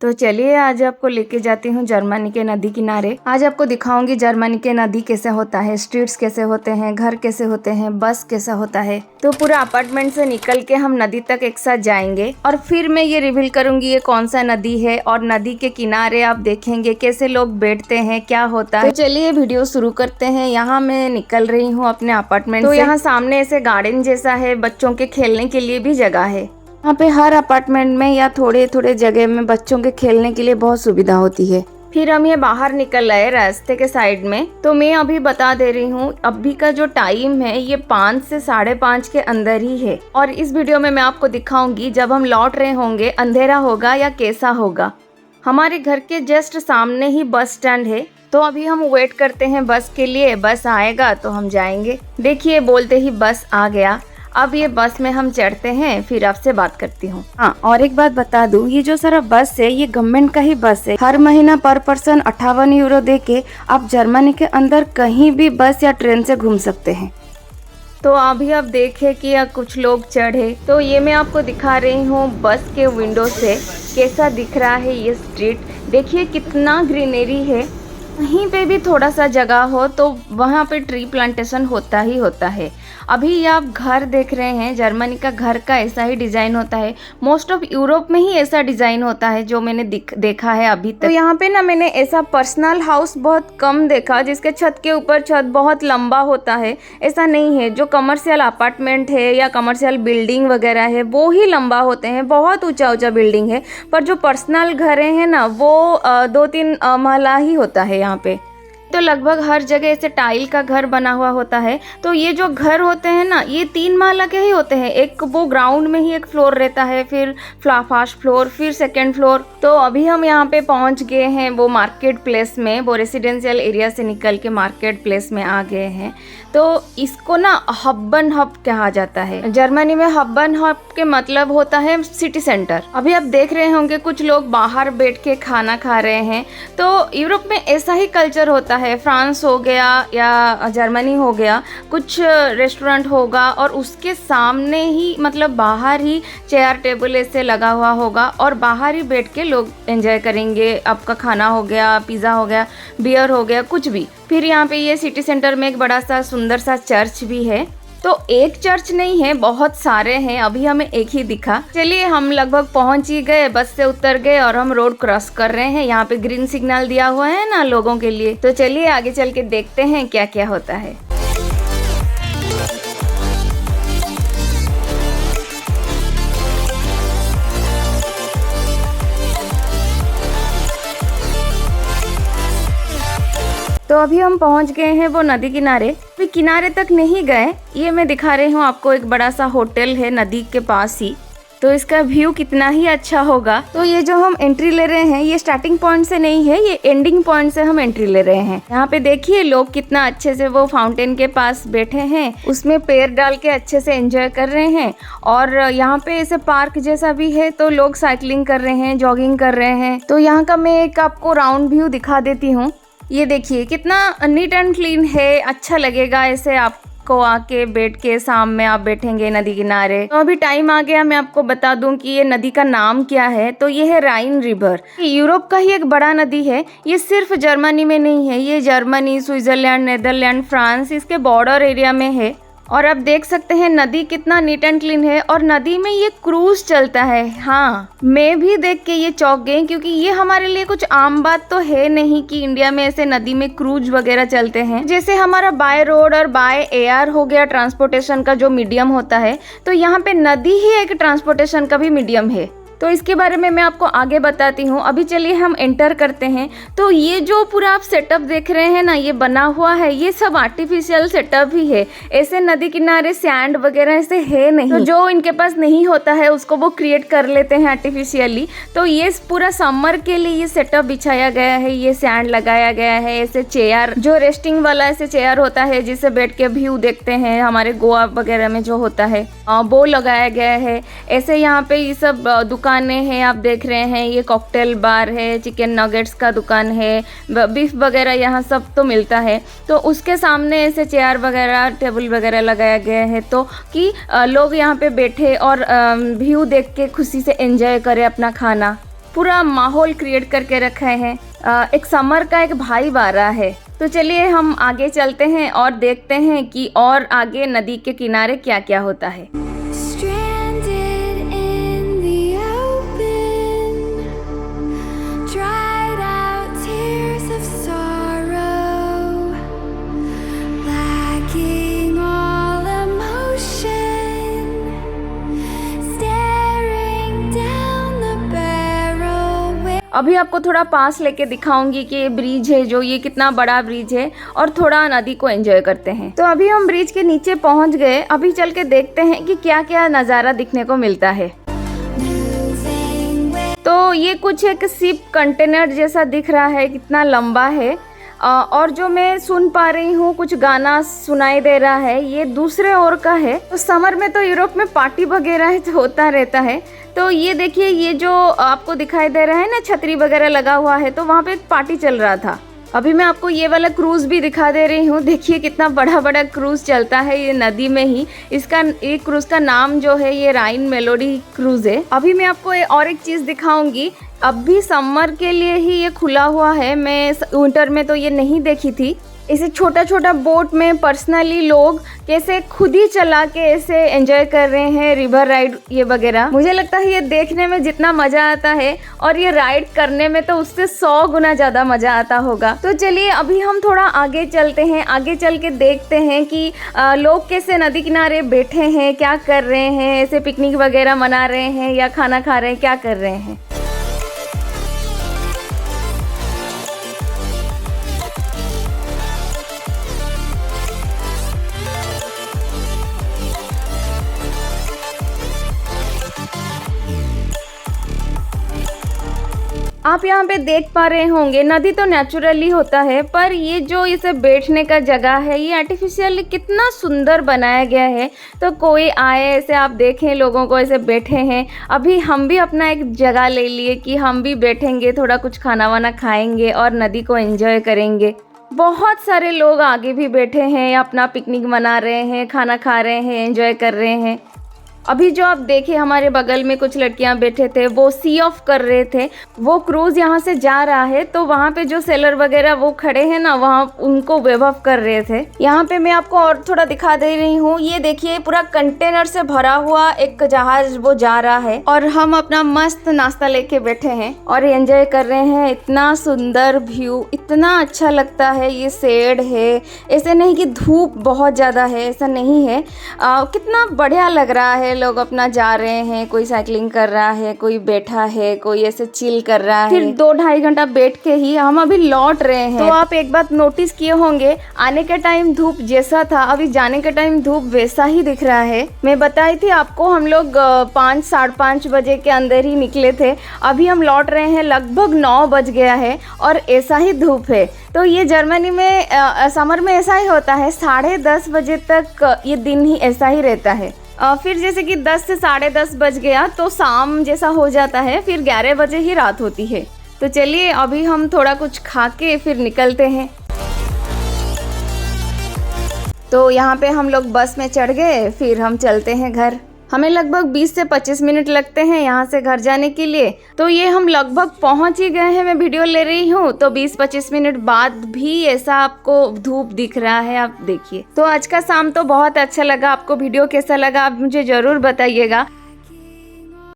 तो चलिए आज आपको लेके जाती हूँ जर्मनी के नदी किनारे। आज आपको दिखाऊंगी जर्मनी के नदी कैसे होता है, स्ट्रीट्स कैसे होते हैं, घर कैसे होते हैं, बस कैसा होता है। तो पूरा अपार्टमेंट से निकल के हम नदी तक एक साथ जाएंगे और फिर मैं ये रिवील करूंगी ये कौन सा नदी है और नदी के किनारे आप देखेंगे कैसे लोग बैठते हैं, क्या होता है। तो चलिए वीडियो शुरू करते हैं। यहाँ मैं निकल रही हूँ अपने अपार्टमेंट से। तो यहाँ सामने ऐसे गार्डन जैसा है, बच्चों के खेलने के लिए भी जगह है। यहाँ पे हर अपार्टमेंट में या थोड़े थोड़े जगह में बच्चों के खेलने के लिए बहुत सुविधा होती है। फिर हम ये बाहर निकल रहे रास्ते के साइड में। तो मैं अभी बता दे रही हूँ अभी का जो टाइम है ये 5 से 5:30 के अंदर ही है और इस वीडियो में मैं आपको दिखाऊंगी जब हम लौट रहे होंगे अंधेरा होगा या कैसा होगा। हमारे घर के जस्ट सामने ही बस स्टैंड है, तो अभी हम वेट करते हैं बस के लिए। बस आएगा तो हम जाएंगे। देखिए बोलते ही बस आ गया। अब ये बस में हम चढ़ते हैं, फिर आपसे बात करती हूँ। हाँ, और एक बात बता दूँ, ये जो सारा बस है ये गवर्नमेंट का ही बस है। हर महीना पर पर्सन 58 यूरो दे के आप जर्मनी के अंदर कहीं भी बस या ट्रेन से घूम सकते हैं। तो अभी आप देखे कि कुछ लोग चढ़े, तो ये मैं आपको दिखा रही हूँ बस के विंडो से कैसा दिख रहा है ये स्ट्रीट। देखिए कितना ग्रीनरी है। कहीं पे भी थोड़ा सा जगह हो तो वहाँ पे ट्री प्लांटेशन होता ही होता है। अभी ये आप घर देख रहे हैं, जर्मनी का घर का ऐसा ही डिज़ाइन होता है। मोस्ट ऑफ यूरोप में ही ऐसा डिज़ाइन होता है जो मैंने देखा है अभी तक। तो यहाँ पे ना मैंने ऐसा पर्सनल हाउस बहुत कम देखा जिसके छत के ऊपर छत बहुत लंबा होता है। ऐसा नहीं है। जो कमर्शियल अपार्टमेंट है या कमर्शियल बिल्डिंग वगैरह है वो ही लंबा होते हैं, बहुत ऊंचा ऊंचा बिल्डिंग है। पर जो पर्सनल घर हैं ना वो 2-3 महला ही होता है यहाँ पे। तो लगभग हर जगह ऐसे टाइल का घर बना हुआ होता है। तो ये जो घर होते हैं ना ये 3 महला के ही होते हैं। एक वो ग्राउंड में ही एक फ्लोर रहता है, फिर फर्स्ट फ्लोर, फिर सेकंड फ्लोर। तो अभी हम यहाँ पे पहुँच गए हैं वो मार्केट प्लेस में। वो रेसिडेंशियल एरिया से निकल के मार्केट प्लेस में आ गए हैं। तो इसको ना हब्बन हब कहा जाता है। जर्मनी में हब्बन हब के मतलब होता है सिटी सेंटर। अभी आप देख रहे होंगे कुछ लोग बाहर बैठ के खाना खा रहे हैं। तो यूरोप में ऐसा ही कल्चर होता है। फ्रांस हो गया या जर्मनी हो गया, कुछ रेस्टोरेंट होगा और उसके सामने ही मतलब बाहर ही चेयर टेबल ऐसे लगा हुआ होगा और बाहर ही बैठ के लोग एंजॉय करेंगे। आपका खाना हो गया, पिज़्ज़ा हो गया, बियर हो गया, कुछ भी। फिर यहाँ पे ये सिटी सेंटर में एक बड़ा सा सुंदर सा चर्च भी है। तो एक चर्च नहीं है, बहुत सारे हैं। अभी हमें एक ही दिखा। चलिए हम लगभग पहुंच ही गए, बस से उतर गए और हम रोड क्रॉस कर रहे हैं। यहाँ पे ग्रीन सिग्नल दिया हुआ है ना लोगों के लिए। तो चलिए आगे चल के देखते हैं क्या क्या होता है। तो अभी हम पहुंच गए हैं वो नदी किनारे। अभी किनारे तक नहीं गए, ये मैं दिखा रही हूँ आपको। एक बड़ा सा होटल है नदी के पास ही, तो इसका व्यू कितना ही अच्छा होगा। तो ये जो हम एंट्री ले रहे हैं ये स्टार्टिंग पॉइंट से नहीं है, ये एंडिंग पॉइंट से हम एंट्री ले रहे हैं। यहाँ पे देखिए लोग कितना अच्छे से वो फाउंटेन के पास बैठे हैं, उसमें पैर डाल के अच्छे से एंजॉय कर रहे हैं। और यहाँ पे ऐसे पार्क जैसा भी है, तो लोग साइकिलिंग कर रहे हैं, जॉगिंग कर रहे हैं। तो यहाँ का मैं एक आपको राउंड व्यू दिखा देती हूँ। ये देखिए कितना नीट एंड क्लीन है, अच्छा लगेगा ऐसे आपको आके बैठ के। शाम में आप बैठेंगे नदी किनारे। तो अभी टाइम आ गया, मैं आपको बता दूं कि ये नदी का नाम क्या है। तो ये है राइन रिवर। यूरोप का ही एक बड़ा नदी है। ये सिर्फ जर्मनी में नहीं है, ये जर्मनी, स्विट्जरलैंड, नेदरलैंड, फ्रांस इसके बॉर्डर एरिया में है। और अब देख सकते हैं नदी कितना नीट एंड क्लीन है और नदी में ये क्रूज चलता है। हाँ, मैं भी देख के ये चौंक गई क्योंकि ये हमारे लिए कुछ आम बात तो है नहीं कि इंडिया में ऐसे नदी में क्रूज वगैरह चलते हैं। जैसे हमारा बाय रोड और बाय एयर हो गया ट्रांसपोर्टेशन का जो मीडियम होता है, तो यहाँ पे नदी ही एक ट्रांसपोर्टेशन का भी मीडियम है। तो इसके बारे में मैं आपको आगे बताती हूँ। अभी चलिए हम एंटर करते हैं। तो ये जो पूरा आप सेटअप देख रहे हैं ना, ये बना हुआ है, ये सब आर्टिफिशियल सेटअप ही है। ऐसे नदी किनारे सैंड वगैरह ऐसे है नहीं। तो जो इनके पास नहीं होता है उसको वो क्रिएट कर लेते हैं आर्टिफिशियली। तो ये पूरा समर के लिए ये सेटअप बिछाया गया है, ये सैंड लगाया गया है। ऐसे चेयर जो रेस्टिंग वाला ऐसे चेयर होता है जिससे बैठ के व्यू देखते हैं, हमारे गोवा वगैरह में जो होता है वो लगाया गया है। ऐसे यहाँ पे ये सब दुकानें हैं, आप देख रहे हैं। ये कॉकटेल बार है, चिकन नगेट्स का दुकान है, बीफ वगैरह यहाँ सब तो मिलता है। तो उसके सामने ऐसे चेयर वगैरह, टेबल वगैरह लगाया गया है तो कि लोग यहाँ पे बैठे और व्यू देख के खुशी से एंजॉय करें अपना खाना। पूरा माहौल क्रिएट करके रखे हैं। एक समर का एक वाइब आ रहा है। तो चलिए हम आगे चलते हैं और देखते हैं कि और आगे नदी के किनारे क्या क्या होता है। अभी आपको थोड़ा पास लेके दिखाऊंगी कि ये ब्रिज है जो, ये कितना बड़ा ब्रिज है, और थोड़ा नदी को एंजॉय करते हैं। तो अभी हम ब्रिज के नीचे पहुंच गए। अभी चल के देखते हैं कि क्या क्या नज़ारा दिखने को मिलता है। तो ये कुछ एक शिप कंटेनर जैसा दिख रहा है, कितना लंबा है। और जो मैं सुन पा रही हूँ कुछ गाना सुनाई दे रहा है, ये दूसरे ओर का है। तो समर में तो यूरोप में पार्टी वगैरह होता रहता है। तो ये देखिए, ये जो आपको दिखाई दे रहा है ना, छतरी वगैरह लगा हुआ है, तो वहाँ पे एक पार्टी चल रहा था। अभी मैं आपको ये वाला क्रूज भी दिखा दे रही हूँ। देखिए कितना बड़ा बड़ा क्रूज चलता है ये नदी में ही। इसका एक क्रूज का नाम जो है ये राइन मेलोडी क्रूज है। अभी मैं आपको और एक चीज़ दिखाऊंगी। अभी समर के लिए ही ये खुला हुआ है, मैं विंटर में तो ये नहीं देखी थी। इसे छोटा छोटा बोट में पर्सनली लोग कैसे खुद ही चला के ऐसे एंजॉय कर रहे हैं, रिवर राइड ये वगैरह। मुझे लगता है ये देखने में जितना मजा आता है और ये राइड करने में तो उससे 100 गुना ज़्यादा मजा आता होगा। तो चलिए अभी हम थोड़ा आगे चलते हैं। आगे चल के देखते हैं कि लोग कैसे नदी किनारे बैठे हैं, क्या कर रहे हैं, ऐसे पिकनिक वगैरह मना रहे हैं या खाना खा रहे हैं, क्या कर रहे हैं। आप यहाँ पे देख पा रहे होंगे, नदी तो नेचुरली होता है, पर ये जो इसे बैठने का जगह है ये आर्टिफिशियली कितना सुंदर बनाया गया है। तो कोई आए ऐसे आप देखें, लोगों को ऐसे बैठे हैं। अभी हम भी अपना एक जगह ले लिए कि हम भी बैठेंगे, थोड़ा कुछ खाना वाना खाएंगे और नदी को एंजॉय करेंगे। बहुत सारे लोग आगे भी बैठे हैं, अपना पिकनिक मना रहे हैं, खाना खा रहे हैं, एंजॉय कर रहे हैं। अभी जो आप देखे हमारे बगल में कुछ लड़कियां बैठे थे, वो सी ऑफ कर रहे थे। वो क्रूज यहाँ से जा रहा है, तो वहाँ पे जो सेलर वगैरह वो खड़े हैं ना, वहाँ उनको वेव ऑफ कर रहे थे। यहाँ पे मैं आपको और थोड़ा दिखा दे रही हूँ। ये देखिए पूरा कंटेनर से भरा हुआ एक जहाज वो जा रहा है और हम अपना मस्त नाश्ता लेके बैठे हैं और एंजॉय कर रहे हैं। इतना सुंदर व्यू, इतना अच्छा लगता है। ये शेड है, ऐसे नहीं कि धूप बहुत ज्यादा है, ऐसा नहीं है। कितना बढ़िया लग रहा है। लोग अपना जा रहे हैं, कोई साइकिलिंग कर रहा है, कोई बैठा है, कोई ऐसे चिल कर रहा है। फिर 2-2.5 घंटा बैठ के ही हम अभी लौट रहे हैं। तो आप एक बात नोटिस किए होंगे, आने के टाइम धूप जैसा था, अभी जाने के टाइम धूप वैसा ही दिख रहा है। मैं बताई थी आपको, हम लोग 5-5:30 बजे के अंदर ही निकले थे। अभी हम लौट रहे हैं, लगभग 9 बज गया है और ऐसा ही धूप है। तो ये जर्मनी में समर में ऐसा ही होता है, 10:30 बजे तक ये दिन ही ऐसा ही रहता है। फिर जैसे कि 10 से 10:30 बज गया तो शाम जैसा हो जाता है, फिर 11 बजे ही रात होती है। तो चलिए अभी हम थोड़ा कुछ खा के फिर निकलते हैं। तो यहाँ पे हम लोग बस में चढ़ गए, फिर हम चलते हैं घर। हमें लगभग 20 से 25 मिनट लगते हैं यहाँ से घर जाने के लिए। तो ये हम लगभग पहुँच ही गए हैं। मैं वीडियो ले रही हूँ तो 20-25 मिनट बाद भी ऐसा आपको धूप दिख रहा है, आप देखिए। तो आज का शाम तो बहुत अच्छा लगा। आपको वीडियो कैसा लगा आप मुझे ज़रूर बताइएगा।